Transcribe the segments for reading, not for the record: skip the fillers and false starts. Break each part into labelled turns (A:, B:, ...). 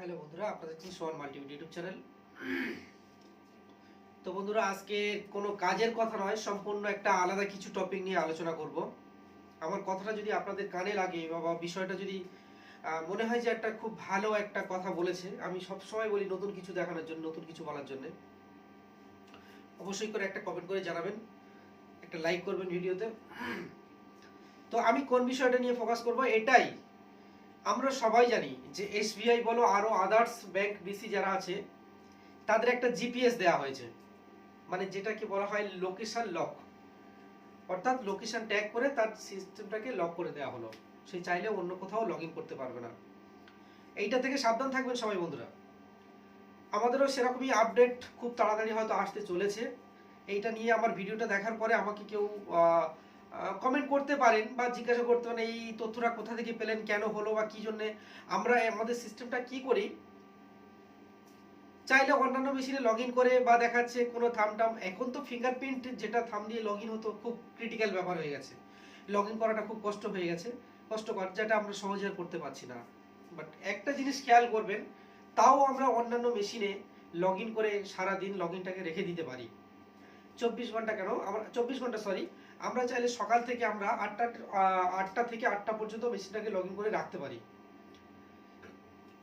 A: Hello বন্ধুরা, আপনাদের দেখছেন সোহান মাল্টিমিডিয়া ইউটিউব চ্যানেল। তো বন্ধুরা, আজকে কোনো কাজের কথা নয়, সম্পূর্ণ একটা আলাদা কিছু টপিক নিয়ে আলোচনা করব। আমার কথাটা যদি আপনাদের কানে লাগে বা বিষয়টা যদি মনে হয় যে একটা খুব ভালো একটা কথা বলেছে, আমি সব সময় বলি নতুন কিছু দেখানোর জন্য, নতুন কিছু বলার জন্য অবশ্যই করে একটা কমেন্ট করে জানাবেন, একটা লাইক করবেন ভিডিওতে। তো আমি কোন বিষয়টা নিয়ে ফোকাস করব, এটাই আমরা সবাই জানি যে এসবিআই বলো আরো আদার্স ব্যাংক বিসি যারা আছে তাদের একটা জিপিএস দেওয়া হয়েছে, মানে যেটাকে বলা হয় লোকেশন লক, অর্থাৎ লোকেশন ট্যাগ করে তার সিস্টেমটাকে লক করে দেওয়া হলো। সে চাইলে অন্য কোথাও লগ ইন করতে পারবে না। এইটা থেকে সাবধান থাকবেন সবাই বন্ধুরা। আমাদেরও সেরকমই আপডেট খুব তাড়াতাড়ি হয়তো আসতে চলেছে। এইটা নিয়ে আমার ভিডিওটা দেখার পরে আমাকে কেউ কমেন্ট করতে পারেন বা জিজ্ঞাসা করতে পারেন এই তথ্যটা কোথা থেকে পেলেন, কেন হলো বা কি জন্য আমরা আমাদের সিস্টেমটা কি করি। চাইলে অন্যান্য মেশিনে লগ ইন করে বা দেখাচ্ছে কোনো থাম, এখন তো ফিঙ্গারপ্রিন্ট যেটা থাম দিয়ে লগ ইন হতো খুব ক্রিটিক্যাল ব্যাপার হয়ে গেছে, লগ ইন করাটা খুব কষ্ট হয়ে গেছে, কষ্টকর, যেটা আমরা সহজে আর করতে পারছি না। বাট একটা জিনিস খেয়াল করবেন, তাও আমরা অন্যান্য মেশিনে লগ ইন করে সারাদিন লগ ইনটাকে রেখে দিতে পারি। 24 ঘন্টা কেন, আমরা 24 ঘন্টা সরি, আমরা চাইলে সকাল থেকে আমরা আটটা থেকে 8টা পর্যন্ত মেশিনটাকে লগ ইন করে রাখতে পারি।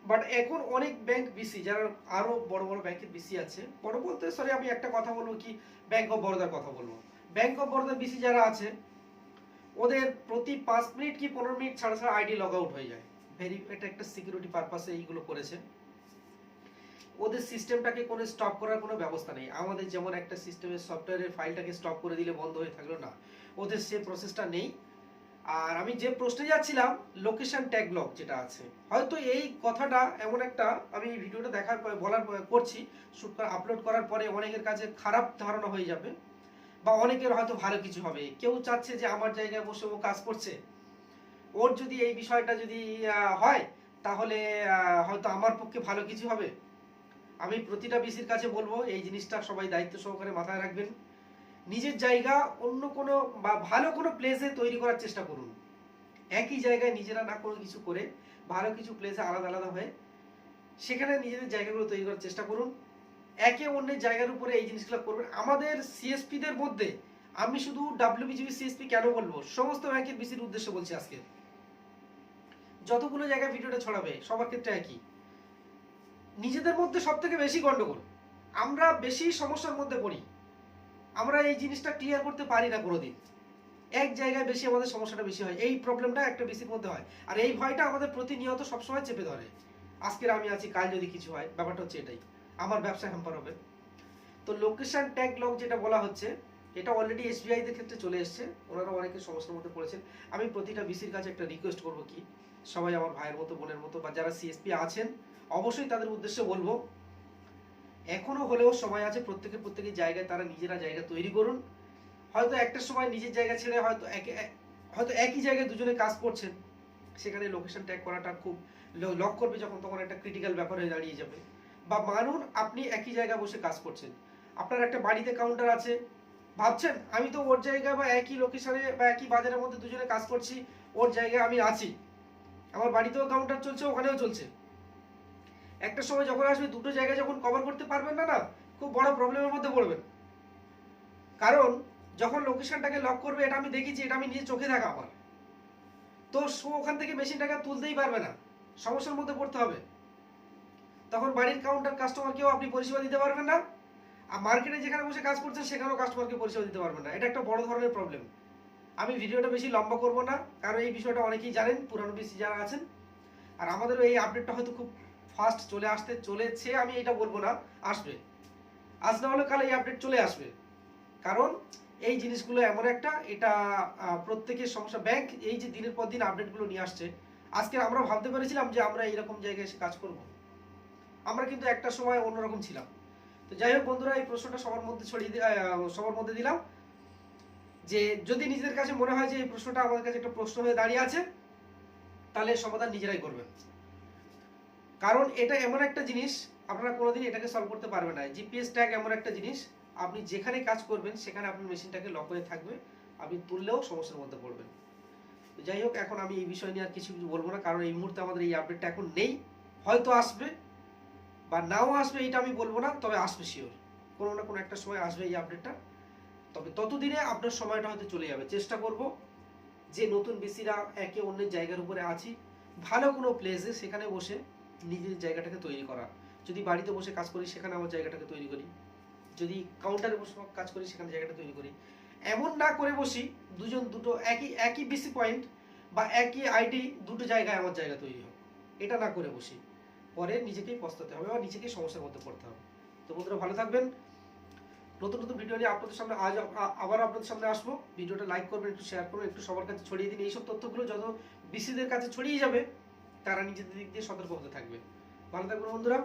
A: বাট এখন অনেক ব্যাংক বিসি যারা আরো বড় বড় ব্যাংকের বিসি আছে, বড় বলতে সরি আমি একটা কথা বলবো কি, ব্যাংক অফ বরোদার কথা বলবো। ব্যাংক অফ বরোদার বিসি যারা আছে ওদের প্রতি 5 মিনিট কি 15 মিনিট ছাড়া ছাড়া আইডি লগ আউট হয়ে যায়। এটা একটা সিকিউরিটি পারপাসে এইগুলো করেছে। ওদের সিস্টেমটাকে কোনো স্টপ করার কোনো ব্যবস্থা নেই। আমাদের যেমন একটা সিস্টেমের সফটওয়্যারের ফাইলটাকে স্টপ করে দিলে বন্ধ হয়ে থাকলো না, ওদের সে প্রসেসটা নেই। আর আমি যে প্রশ্নে যাচ্ছিলাম, লোকেশন ট্যাগ লক যেটা আছে, হয়তো এই কথাটা এমন একটা, আমি ভিডিওটা দেখার পরে বলার করছি, শুট করে আপলোড করার পরে অনেকের কাছে খারাপ ধারণা হয়ে যাবে বা অনেকের হয়তো ভালো কিছু হবে। কেউ চাচ্ছে যে আমার জায়গায় বসে ও কাজ করছে, ওর যদি এই বিষয়টা যদি হয় তাহলে হয়তো আমার পক্ষে ভালো কিছু হবে। আমি প্রতিটা বিসির কাছে বলবো এই জিনিসটা সবাই দায়িত্ব সহকারে মাথায় রাখবেন। নিজের জায়গা অন্য কোনো বা ভালো কোনো প্লেসে তৈরি করার চেষ্টা করুন। একই জায়গায় নিজেরা না কোনো কিছু করে ভালো কিছু প্লেসে আলাদা আলাদা হয়ে সেখানে নিজেদের জায়গাগুলো তৈরি করার চেষ্টা করুন। একে অন্যের জায়গার উপরে এই জিনিসগুলো করবেন। আমাদের সিএসপিদের মধ্যে আমি শুধু ডাব্লিউবিজিবি সিএসপি কেন বলবো, সমস্ত ব্যাংকের বিসির উদ্দেশ্যে বলছি আজকে, যতগুলো জায়গায় ভিডিওটা ছড়াবে সবার ক্ষেত্রে একই, নিজেদের মধ্যে সব থেকে বেশি গন্ডগোল, আমরা বেশি সমস্যার মধ্যে পড়ি, আমরা এই জিনিসটা ক্লিয়ার করতে পারি না কোনোদিন। এক জায়গায় বেশি আমাদের সমস্যাটা বেশি হয়, এই প্রবলেমটা একটা বিসির মধ্যে হয়। আর এই ভয়টা আমাদের প্রতিনিয়ত সবসময় চেপে ধরে, আজকের আমি আছি কাল যদি কিছু হয়, ব্যাপারটা হচ্ছে এটাই, আমার ব্যবসা হ্যাম্পার হবে। তো লোকেশন ট্যাগ লক যেটা বলা হচ্ছে, এটা অলরেডি এসবিআই দের ক্ষেত্রে চলে এসছে, ওনারা অনেকের সমস্যার মধ্যে পড়েছেন। আমি প্রতিটা বিসির কাছে একটা রিকোয়েস্ট করব কি, সবাই আমার ভাইয়ের মতো বোনের মতো বা যারা সিএসপি আছেন অবশ্যই তাদের উদ্দেশ্যে বলবো, এখনো হলেও সময় আছে, প্রত্যেকের জায়গায় তারা নিজেরা জায়গা তৈরি করুন। হয়তো একটা সময় নিজের জায়গা ছেড়ে হয়তো একই জায়গায় দুজনে কাজ করছেন, সেখানে লোকেশন ট্যাগ করাটা খুব লক করবে যখন, তখন একটা ক্রিটিক্যাল ব্যাপার হয়ে দাঁড়িয়ে যাবে। বা মানুন আপনি একই জায়গায় বসে কাজ করছেন, আপনার একটা বাড়িতে কাউন্টার আছে, ভাবছেন আমি তো ওর জায়গায় বা একই লোকেশনে বা একই বাজারের মধ্যে দুজনে কাজ করছি, ওর জায়গায় আমি আছি, আমার বাড়িতেও কাউন্টার চলছে ওখানেও চলছে। একটা সময় যখন আসবে দুটো জায়গায় যখন কভার করতে পারবেন না, খুব বড় প্রবলেমের মধ্যে পড়বেন। কারণ যখন লোকেশনটাকে লক করবে, এটা আমি দেখেছি, এটা আমি নিজে চোখে দেখা আমার, তো ওখান থেকে মেশিনটাকে তুলতেই পারবে না, সমস্যার মধ্যে পড়তে হবে। তখন বাড়ির কাউন্টার কাস্টমারকেও আপনি পরিষেবা দিতে পারবেন না, আর মার্কেটে যেখানে বসে কাজ করছেন সেখানেও কাস্টমারকে পরিষেবা দিতে পারবেন না। এটা একটা বড় ধরনের প্রবলেম। আমি ভিডিওটা বেশি লম্বা করব না, কারণ এই বিষয়টা অনেকেই জানেন, পুরানো বিসি যারা আছেন। আর আমাদেরও এই আপডেটটা হয়তো খুব ফাস্ট চলে আসতে চলেছে, আমি এটা বলবো না, আসবে, আজ না হলে কাল এই আপডেট চলে আসবে। কারণ এই জিনিসগুলো এমন একটা, এটা প্রত্যেকের সমস্যা। ব্যাংক এই যে দিনের পর দিন আপডেটগুলো নিয়ে আসছে, আজকে আমরা ভাবতে পেরেছিলাম যে আমরা এইরকম জায়গায় এসে কাজ করব, আমরা কিন্তু একটা সময় অন্যরকম ছিলাম। তো যাই হোক বন্ধুরা, এই প্রশ্নটা সবার মধ্যে দিলাম, যে যদি নিজেদের কাছে মনে হয় যে এই প্রশ্নটা আমাদের কাছে একটা প্রশ্ন হয়ে দাঁড়িয়ে আছে, তাহলে সমাধান নিজেরাই করবেন। কারণ এটা এমন একটা জিনিস, আপনারা কোনোদিন এটাকে সলভ করতে পারবেন না। জিপিএস ট্যাগ এমন একটা জিনিস, আপনি যেখানে কাজ করবেন সেখানে আপনার মেশিনটাকে লক হয়ে থাকবে, আপনি তুললেও সমস্যার মধ্যে পড়বেন। তো যাই হোক, এখন আমি এই বিষয় নিয়ে আর কিছু বলবো না, কারণ এই মুহূর্তে আমাদের এই আপডেটটা এখন নেই, হয়তো আসবে, বা নাও আসবে এটা আমি বলবো না, তবে আসবে শিওর, কোনো না কোনো একটা সময় আসবে এই আপডেটটা। তবে ততদিনে আপনার সময়টা হয়তো চলে যাবে। চেষ্টা করব যে নতুন বিসিরা একে অন্যের জায়গার উপরে আছি, ভালো কোনো প্লেসে সেখানে বসে নিজের জায়গাটাকে তৈরি করা। যদি বাড়িতে বসে কাজ করি সেখানে আমার জায়গাটাকে তৈরি করি, যদি কাউন্টারে বসে কাজ করি সেখানে জায়গাটা তৈরি করি। এমন না করে বসি দুজন দুটো একই একই বিসি পয়েন্ট বা একই আইডি দুটো জায়গায় আমার জায়গা তৈরি হোক, এটা না করে বসি, পরে নিজেকেই পস্তাতে হবে বা নিজেকেই সমস্যার মধ্যে পড়তে হবে। তো বন্ধুরা ভালো থাকবেন, নতুন নতুন ভিডিও নিয়ে আপনাদের সামনে আজ আবার আপনাদের সামনে আসবো। ভিডিওটা লাইক করবেন, একটু শেয়ার করবেন, একটু সবার কাছে ছড়িয়ে দিন। এইসব তথ্যগুলো যত বিসিদের কাছে ছড়িয়ে যাবে তারা নিজেদের দিক দিয়ে সতর্ক হতে থাকবে। ভালো থাকবেন বন্ধুরা।